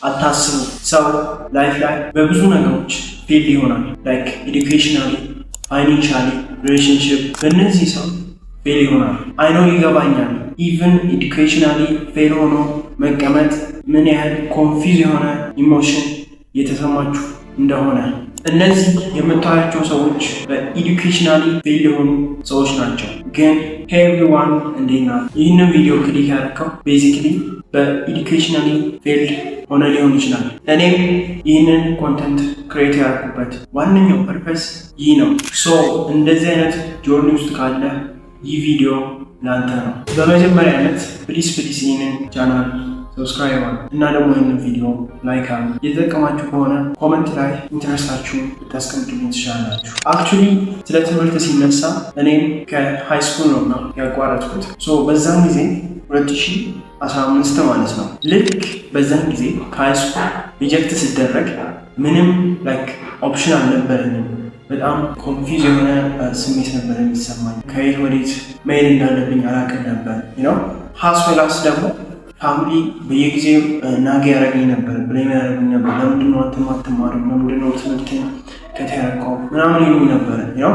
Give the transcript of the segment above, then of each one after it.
አታስቡ። ሰው ላይፍ ላይ በብዙ ነገሮች ፌል ይሆናል። ላይክ ኤዱኬሽናሊ፣ ፋይናንሻሊ፣ ሪሌሽንሽፕ በእነዚህ ሰው ፌል ይሆናል። አይኖ ይገባኛል። ኢቭን ኤዱኬሽናሊ ፌል ሆኖ መቀመጥ ምን ያህል ኮንፊዝ የሆነ ኢሞሽን የተሰማችሁ እንደሆነ። እነዚህ የምታያቸው ሰዎች በኤዱኬሽናሊ ፌል የሆኑ ሰዎች ናቸው። ግን ኤቭሪዋን እንዴት ናት? ይህንን ቪዲዮ ክሊክ ያደረከው ቤዚክሊ በኤዱኬሽናሊ ፌልድ ሆነ ሊሆን ይችላል። እኔም ይህንን ኮንተንት ክሬት ያደረኩበት ዋነኛው ፐርፐስ ይህ ነው። ሶ እንደዚህ አይነት ጆርኒ ውስጥ ካለ ይህ ቪዲዮ ላንተ ነው። በመጀመሪያነት ፕሊስ ይህንን ቻናል ሰብስክራይብ እና ደግሞ ይህንን ቪዲዮ ላይክ አሉ። የተጠቀማችሁ ከሆነ ኮመንት ላይ ኢንተረስታችሁን ልታስቀምጡልኝ ትችላላችሁ። አክቹሊ ስለ ትምህርት ሲነሳ እኔም ከሃይ ስኩል ነው ያቋረጥኩት። በዛን ጊዜ 2015 ማለት ነው። ልክ በዛን ጊዜ ከሃይ ስኩል ሪጀክት ሲደረግ ምንም ኦፕሽን አልነበረንም። በጣም ኮንፊውዝ የሆነ ስሜት ነበር የሚሰማኝ። ከየት ወዴት መሄድ እንዳለብኝ አላውቅም ነበር ነው። ሀስዌላስ ደግሞ ፋሚሊ በየጊዜው ናጌ ያደረገኝ ነበር፣ ብሌም ያደረጉኝ ነበር። ለምንድነው አትማርም? ለምንድነው ትምህርትን ከተያረቀው ምናምን ይሉኝ ነበር ነው።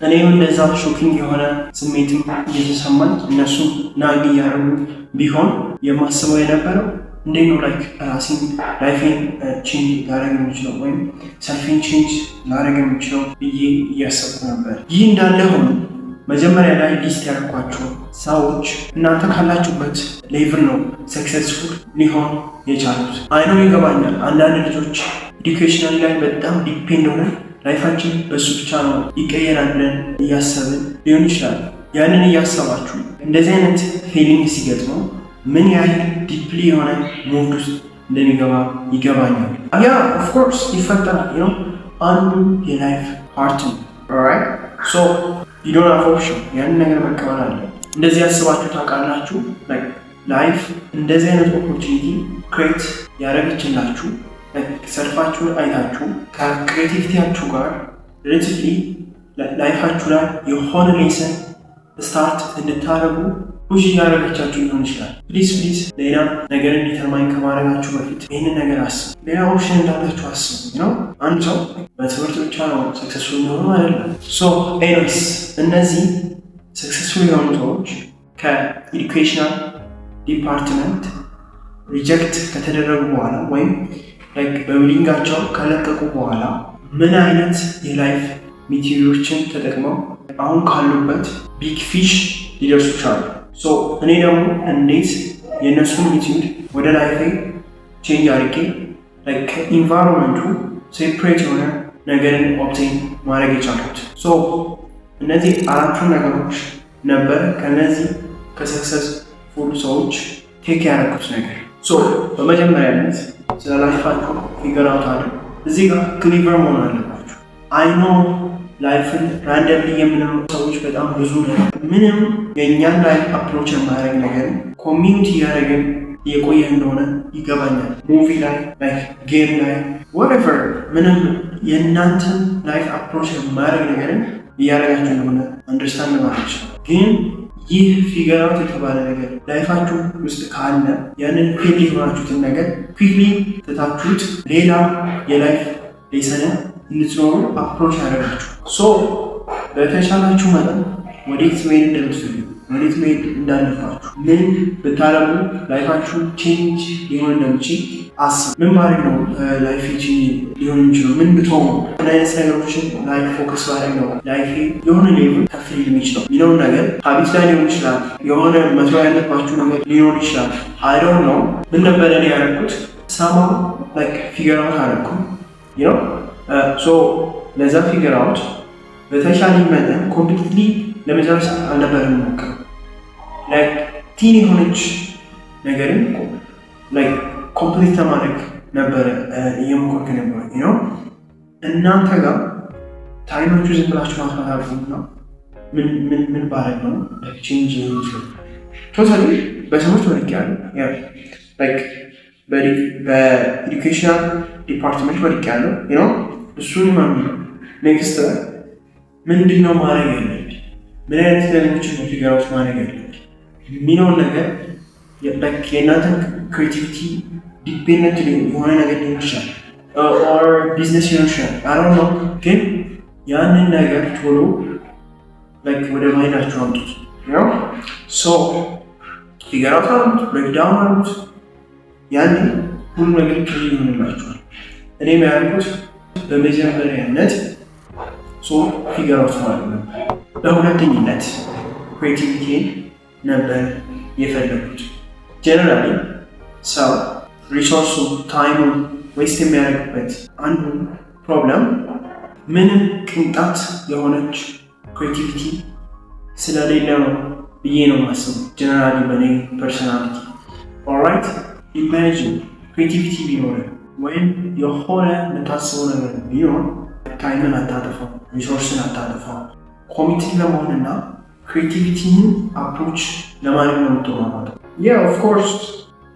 እኔም እንደዛ ሾኪንግ የሆነ ስሜትም እየተሰማኝ እነሱ ናጌ እያደረጉ ቢሆን የማስበው የነበረው እንዴት ነው ራሴን ላይፌን ቼንጅ ላደረግ የምችለው ወይም ሰልፌን ቼንጅ ላደረግ የምችለው ብዬ እያሰብኩ ነበር። ይህ እንዳለ ሆኖ መጀመሪያ ላይ ሊስት ያደርኳቸው ሰዎች እናንተ ካላችሁበት ሌቭል ነው ሰክሰስፉል ሊሆን የቻሉት። አይኖ ይገባኛል። አንዳንድ ልጆች ኤዱኬሽናል ላይ በጣም ዲፔንድ ሆነ ላይፋችን በሱ ብቻ ነው ይቀየራል ብለን እያሰብን ሊሆን ይችላል። ያንን እያሰባችሁ እንደዚህ አይነት ፊሊንግ ሲገጥመው ምን ያህል ዲፕሊ የሆነ ሙድ ውስጥ እንደሚገባ ይገባኛል። ያ ኦፍኮርስ ይፈጠራል ነው አንዱ የላይፍ ፓርት ነው። ኦራይት ሶ ዩ ዶንት ሃቭ ኦፕሽን። ያንን ነገር መቀበል አለ። እንደዚህ ያስባችሁ ታውቃላችሁ። ላይፍ እንደዚህ አይነት ኦፖርቹኒቲ ክሬት ያደረገችላችሁ ሰልፋችሁን አይታችሁ ከክሬቲቪቲያችሁ ጋር ሪሌቲቭሊ ላይፋችሁ ላይ የሆነ ሌሰን ስታርት እንድታደርጉ ፑሽ እያደረገቻችሁ ሊሆን ይችላል። ፕሊዝ ሌላ ነገርን ዲተርማይን ከማድረጋችሁ በፊት ይህንን ነገር አስቡ። ሌላ ኦፕሽን እንዳላችሁ አስቡ ነው። አንድ ሰው በትምህርት ብቻ ነው ሰክሰስፉል የሚሆኑ አይደለም። ኤኒዌይስ እነዚህ ሰክሰስፉል የሆኑ ሰዎች ከኤዱኬሽናል ዲፓርትመንት ሪጀክት ከተደረጉ በኋላ ወይም በዊሊንጋቸው ከለቀቁ በኋላ ምን አይነት የላይፍ ሜቴሪዮችን ተጠቅመው አሁን ካሉበት ቢግ ፊሽ ሊደርሱ ቻሉ። እኔ ደግሞ እንዴት የእነሱን ሜቴሪዮች ወደ ላይፌ ቼንጅ አድርጌ ከኢንቫይሮንመንቱ ሴፕሬት የሆነ ነገርን ኦብቴን ማድረግ የቻልኩት። እነዚህ አራቱን ነገሮች ነበር ከነዚህ ከሰክሰስፉል ሰዎች ቴክ ያደረኩት ነገር። በመጀመሪያነት ስለ ላይፋችሁ ፊገር አውት አድርጉ። እዚህ ጋር ክሊቨር መሆን አለባችሁ። አይኖ ላይፍን ራንደምሊ የምንኖር ሰዎች በጣም ብዙ ነው። ምንም የእኛን ላይፍ አፕሮች የማያደርግ ነገር ኮሚኒቲ ያደረግን የቆየ እንደሆነ ይገባኛል። ሙቪ ላይ ጌም ላይ ወሬቨር ምንም የእናንተን ላይፍ አፕሮች የማያደርግ ነገርን እያደረጋችሁ እንደሆነ አንደርስታንድ ማለች። ግን ይህ ፊገር አውት የተባለ ነገር ላይፋችሁ ውስጥ ካለ ያንን ፌል የሆናችሁትን ነገር ኩዊክሊ ትታችሁት ሌላ የላይፍ ሌሰንን እንድትኖሩ አፕሮች ያደረጋችሁ። በተቻላችሁ መጠን ወዴት መሄድ እንደምትፈልጉ ወዴት መሄድ እንዳለባችሁ ምን ብታረጉ ላይፋችሁ ቼንጅ ሊሆን እንደሚችል አስብ። ምን ማድረግ ነው ላይፍ ቼንጅ ሊሆን የሚችለው? ምን ብትሆኑ ምን አይነት ነገሮችን ላይ ፎከስ ማድረግ ነው ላይፍ የሆነ ሌቭል ከፍ ሊል የሚችለው የሚለውን ነገር ሀቢት ላይ ሊሆን ይችላል። የሆነ መተው ያለባችሁ ነገር ሊኖር ይችላል። አይ ዶንት ኖ ምን ነበር እኔ ያደረኩት ሳማ ፊገር አውት አደረኩ ነው። ለዛ ፊገር አውት በተሻለ መጠን ኮምፕሊትሊ ለመጨረስ አልነበረም ሞክረው ቲን የሆነች ነገርን ኮምፕሊት ለማድረግ ነበረ እየሞከርኩ ነበር ነው። እናንተ ጋር ታይማችሁ ዝም ብላችሁ ማጥፋት አልፎም ነው ምን ባረግ ነው ቼንጅ ይችላል። ቶታሊ በትምህርት ወርቅ ያለ በኤዱኬሽናል ዲፓርትመንት ወርቅ ያለው ነው። እሱን ኔክስት ምንድነው ማድረግ ያለብኝ? ምን አይነት ነገሮችን ነው ፊገር አውት ማድረግ ያለብኝ የሚለውን ነገር የእናንተን ክሬቲቪቲ ዲፔንደንት የሆነ ነገር ሊሆን ይችላል ኦር ቢዝነስ ሊሆን ይችላል። አይ ዶንት ኖ ግን ያንን ነገር ቶሎ ላይክ ወደ ማይንዳችሁ አምጡት። ሶ ፊገር አውት አድርጉት፣ ብሬክ ዳውን አድርጉት። ያኔ ሁሉ ነገር ክሊር ይሆንላችኋል። እኔ የሚያደርጉት በመጀመሪያነት ፊገር አውት ማለት ነው። በሁለተኝነት ክሬቲቪቲን ነበር የፈለጉት። ጀነራሊ ሰው ሪሶርሱ ታይሙን ዌስት የሚያደርግበት አንዱ ፕሮብለም ምንም ቅንጣት የሆነች ክሬቲቪቲ ስለሌለ ነው ብዬ ነው የማስበው። ጀነራሊ በእኔ ፐርሶናሊቲ ኦልራይት ኢማጂን ክሬቲቪቲ ቢኖር ወይም የሆነ የምታስበው ነገር ቢኖር ታይምን አታጠፋው፣ ሪሶርስን አታጠፋው። ኮሚትድ ለመሆንና ክሬቲቪቲን አፕሮች ለማድረግ ነው የምትሆነው። ኦፍኮርስ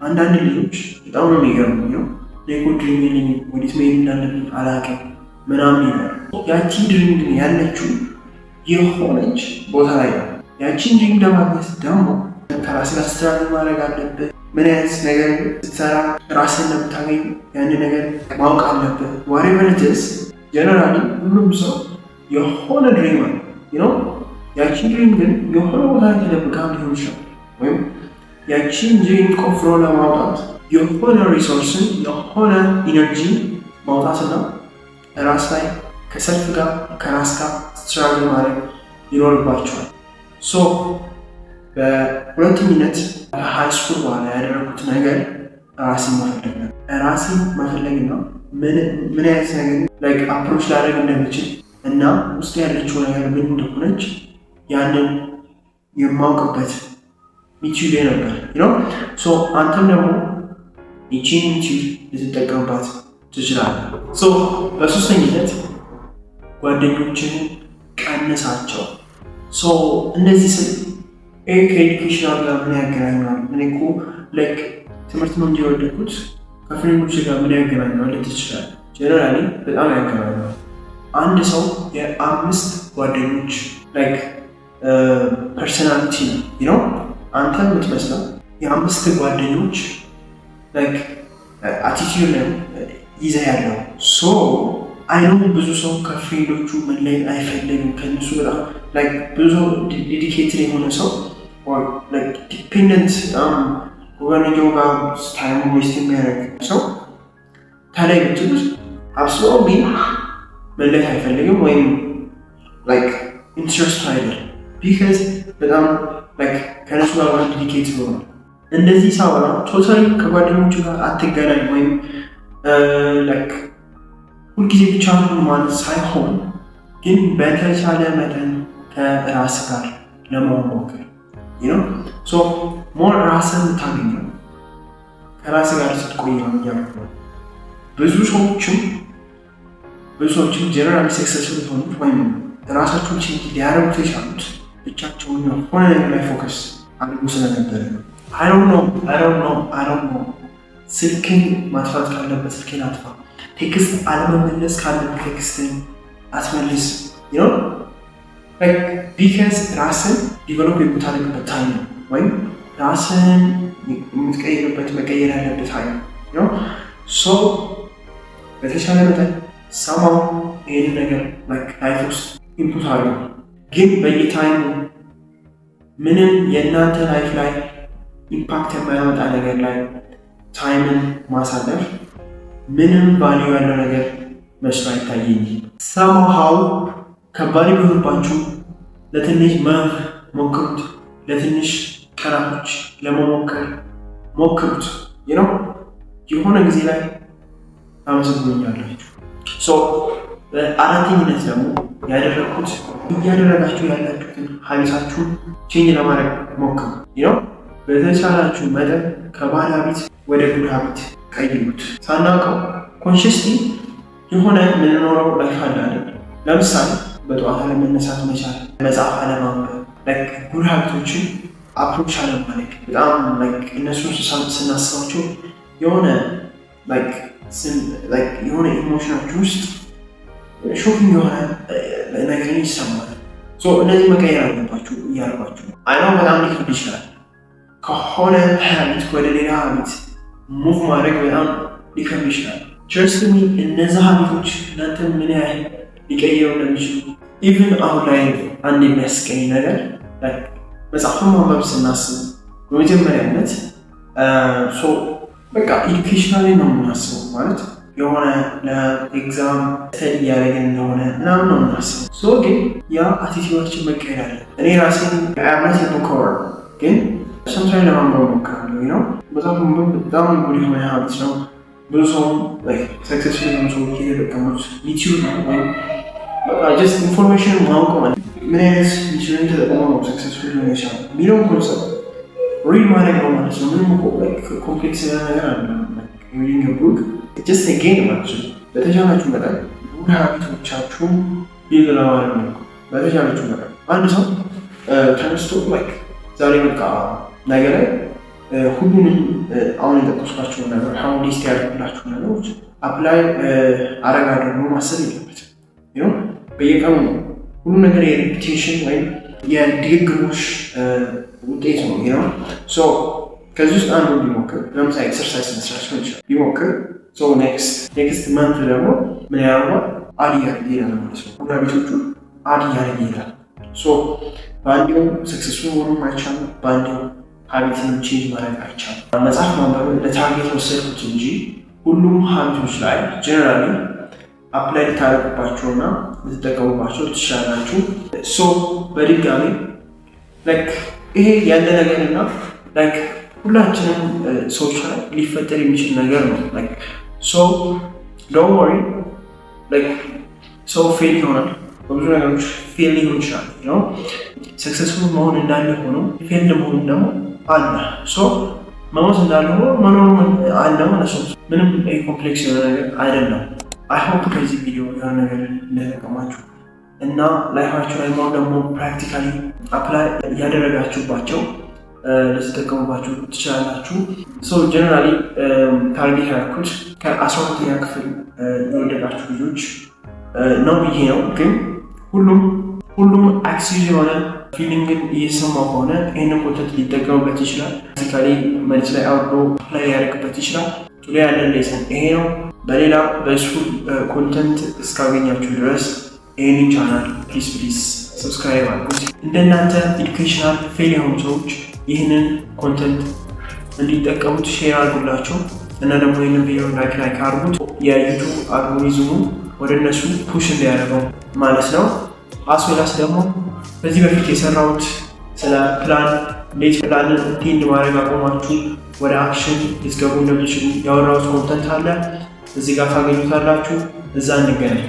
አንዳንድ ልጆች በጣም ነው የሚገርሙኝ ነው ሌኮ ድሪም ወዴት መሄድ እንዳለብኝ አላውቅም ምናምን ይላል። ያቺ ድሪም ግን ያለችው የሆነች ቦታ ላይ ነው። ያቺን ድሪም ለማግኘት ደግሞ ከራስ ጋር ስትራግል ማድረግ አለብህ። ምን አይነት ነገር ስትሰራ ራስን ለምታገኝ ያንን ነገር ማወቅ አለብህ። ዋሬቨር ኢት ኢዝ ጀነራሊ ሁሉም ሰው የሆነ ድሪም አለ ነው። ያቺን ድሪም ግን የሆነ ቦታ ላይ ተደብቃ ሊሆን ይችላል። ወይም ያቺን ድሪም ቆፍሮ ለማውጣት የሆነ ሪሶርስን የሆነ ኢነርጂ ማውጣትና ራስ ላይ ከሰልፍ ጋር ከራስ ጋር ስትራግል ማድረግ ይኖርባቸዋል። በሁለተኝነት ከሃይ ስኩል በኋላ ያደረጉት ነገር ራሴን መፈለግ ነው። ራሴን መፈለግ ነው ምን አይነት ነገር ላይክ አፕሮች ላደርግ እንደምችል እና ውስጥ ያለችው ነገር ምን እንደሆነች ያንን የማውቅበት ሚችል ነበር ነው። አንተም ደግሞ ይቺን ሚችል ልትጠቀምባት ትችላለህ። በሶስተኝነት ጓደኞችን ቀንሳቸው። እንደዚህ ስል ከኤዱኬሽናል ጋር ምን ያገናኘዋል? እኔ እኮ ላይክ ትምህርት ነው እንጂ የወደድኩት ከፍሬንዶች ጋር ምን ያገናኘዋል ልትችላል። ጀነራሊ በጣም ያገናኘዋል። አንድ ሰው የ5 ጓደኞች ላይክ ፐርሶናሊቲ ነው። አንተ የምትመስለው የ5 ጓደኞች ላይክ አቲቲዩድ ይዘህ ያለው አይኑ ብዙ ሰው ከፍሬንዶቹ መለየት አይፈልግም። ከነሱ በጣም ላይክ ብዙ ዴዲኬትድ የሆነ ሰው ዲፔንደንት ወገነኛው ጋር ታይም ዌስት የሚያደርግ ሰው ታላይ ብትሉት አብሶሉትሊ መለየት አይፈልግም ወይም ላይክ ኢንትረስት አይደል ቢካዝ በጣም ላይክ ከነሱ ጋር በጣም ዴዲኬትድ ሆኗል። እንደዚህ ሳወራ ቶታሊ ከጓደኞቹ ጋር አትገናኝ ወይም ላይክ ሁልጊዜ ብቻ ማለት ሳይሆን ግን በተቻለ መጠን ከራስ ጋር ለመሆን ሞክር። ሞር ራስን የምታገኘው ከራስ ጋር ስትቆይ ነው እያልኩ ነው። ብዙ ሰዎችም ጀነራሊ ሰክሰስፉል የሆኑት ወይም ራሳቸውን ቼንጅ ሊያደርጉት የቻሉት ብቻቸውን ሆነ ነገር ላይ ፎከስ አድርጎ ስለነበረ ነው። አይ ዶንት ኖ ስልክን ማጥፋት ካለበት ስልክን አጥፋ። ቴክስት አለመመለስ ካለበት ቴክስትን አትመልስ። ቢካዝ ራስን ዲቨሎፕ የምታደርግበት ታይም ነው፣ ወይም ራስን የምትቀይርበት መቀየር ያለበት ታይም ነው። በተሻለ መጠን ሰማው ይህን ነገር ላይፍ ውስጥ ኢንፑት አድርገው፣ ግን በየታይሙ ምንም የእናንተ ላይፍ ላይ ኢምፓክት የማያመጣ ነገር ላይ ታይምን ማሳለፍ ምንም ቫልዩ ያለው ነገር መስሎ አይታየኝ። ሰማው ከባድ ቢሆንባችሁ ለትንሽ ሞክሩት፣ ለትንሽ ቀናቶች ለመሞከር ሞክሩት። የሆነ ጊዜ ላይ ታመሰግኑኛላችሁ። በአራተኝነት ደግሞ ያደረኩት እያደረጋችሁ ያላችሁትን ሀቢታችሁን ቼንጅ ለማድረግ ሞክሩ። በተቻላችሁ መጠን ከባድ ሀቢት ወደ ጉድ ሀቢት ቀይሩት። ሳናውቀው ኮንሽስሊ የሆነ የምንኖረው ላይፍ አለ አይደል? ለምሳሌ በጠዋት አለመነሳት መቻል፣ መጽሐፍ አለማንበብ፣ ጉድ ሀቢቶችን አፕሮች አለማድረግ። በጣም እነሱን ስናስባቸው የሆነ ኢሞሽናችሁ ውስጥ ሾኪንግ የሆነ ነገር ይሰማል። እነዚህ መቀየር አለባችሁ እያደረጓችሁ ነው። አይነው በጣም ሊከብድ ይችላል። ከሆነ ሀቢት ወደ ሌላ ሀቢት ሙቭ ማድረግ በጣም ሊከብድ ይችላል። ጀስት ሚ እነዛ ሀቢቶች እናንተ ምን ያህል ሊቀይሩ እንደሚችሉ ኢቭን አሁን ላይ አንድ የሚያስቀኝ ነገር መጽሐፉን ማንበብ ስናስብ በመጀመሪያነት በቃ ኤዱኬሽናሊ ነው የምናስበው ማለት የሆነ ለኤግዛም ስተዲ እያደረግን እንደሆነ ምናምን ነው የምናስበው። ግን ያ አቲቲዩዳችን መቀየር አለ። እኔ ራሴን አምነት የሞከር ግን ሰምታዊ ለማንበብ ሞክራለሁ ነው። መጽሐፍ ማንበብ በጣም ጉድ የሆነ ሀቢት ነው። ብዙ ሰውም ሰክሰስፉል የሆኑ ሰዎች የተጠቀሙት ዩቲዩብ ነው ወይም በቃ ጀስት ኢንፎርሜሽን ማወቅ ማለት ምን አይነት ዩቲዩብን ተጠቅመው ነው ሰክሰስፉል ሊሆን የቻለው የሚለውን ኮንሰፕት ሪድ ማድረግ ነው ማለት ነው። ምንም ኮምፕሌክስ የሆነ ነገር አለ ሪዲንግ ቡክ ጀስት ጌን ናቸው። በተቻላችሁ መጠን ጉድ ሀቢቶቻችሁ ቢልድ ለማድረግ ነው። በተቻላችሁ መጠን አንድ ሰው ተነስቶ ዛሬ በቃ ነገ ላይ ሁሉንም አሁን የጠቀስኳቸው ነገር አሁን ሊስት ያደርጉላችሁ ነገሮች አፕላይ አረጋለሁ ብሎ ማሰብ የለበትም። በየቀኑ ሁሉ ነገር የሬፒቴሽን ወይም የድግግሞሽ ውጤት ነው። ከዚህ ውስጥ አንዱ ቢሞክር ለምሳሌ ኤክሰርሳይዝ መስራት ይችላል ቢሞክር ኔክስት መንት ደግሞ ምን ያደርጓል አድ እያደረገ ይሄዳል ማለት ነው። ሁላ ቤቶቹ አድ እያደረገ ይሄዳል። በአንዴው ሰክሰስፉል መሆኑም አይቻልም፣ በአንዴው ሀቢትንም ቼንጅ ማድረግ አይቻልም። መጽሐፍ ማንበብ ለታርጌት ወሰድኩት እንጂ ሁሉም ሀቢቶች ላይ ጀነራሊ አፕላይ ልታደርጉባቸውና ልትጠቀሙባቸው ትችላላችሁ። በድጋሚ ይሄ ያለ ነገርና ሁላችንም ሰዎች ላይ ሊፈጠር የሚችል ነገር ነው። ዶንት ወሪ ሰው ፌል ይሆናል፣ በብዙ ነገሮች ፌል ሊሆን ይችላል። ሰክሰስፉል መሆን እንዳለ ሆኖ ፌል መሆን ደግሞ አለ። መሞት እንዳለ ሆኖ መኖር አለ ማለት ነው። ምንም ኮምፕሌክስ የሆነ ነገር አይደለም። አይሆፕ ከዚህ ቪዲዮ የሆነ ነገር እንደተጠቀማችሁ እና ላይፋችሁ ላይ ደግሞ ፕራክቲካሊ አፕላይ እያደረጋችሁባቸው ልትጠቀሙባቸው ትችላላችሁ። ጀነራሊ ታርጌት ያደረኩት ከ12ኛ ክፍል የወደቃችሁ ልጆች ነው ብዬ ነው። ግን ሁሉም አክሲቭ የሆነ ፊሊንግን እየሰማው ከሆነ ይህንን ኮንተንት ሊጠቀሙበት ይችላል። ፕራክቲካሊ መልስ ላይ አውርዶ አፕላይ ያደርግበት ይችላል። ቱዴ ያለን ሌሰን ይሄ ነው። በሌላ በስኩል ኮንተንት እስካገኛችሁ ድረስ ይህንን ቻናል ፕሊዝ ሰብስክራይብ አድርጉት። እንደናንተ ኤዱኬሽናል ፌል የሆኑ ሰዎች ይህንን ኮንተንት እንዲጠቀሙት ሼር አድርጉላቸው እና ደግሞ ይህንን ቪዲዮ ላይክ አድርጉት። የዩቱብ አልጎሪዝሙ ወደ እነሱ ፑሽ እንዲያደርገው ማለት ነው። አስዌላስ ደግሞ በዚህ በፊት የሰራሁት ስለ ፕላን እንዴት ፕላንን ኢንቴንድ ማድረግ አቆማችሁ ወደ አክሽን ልትገቡ እንደምትችሉ ያወራሁት ኮንተንት አለ። እዚህ ጋር ታገኙታላችሁ። እዛ እንገናኝ።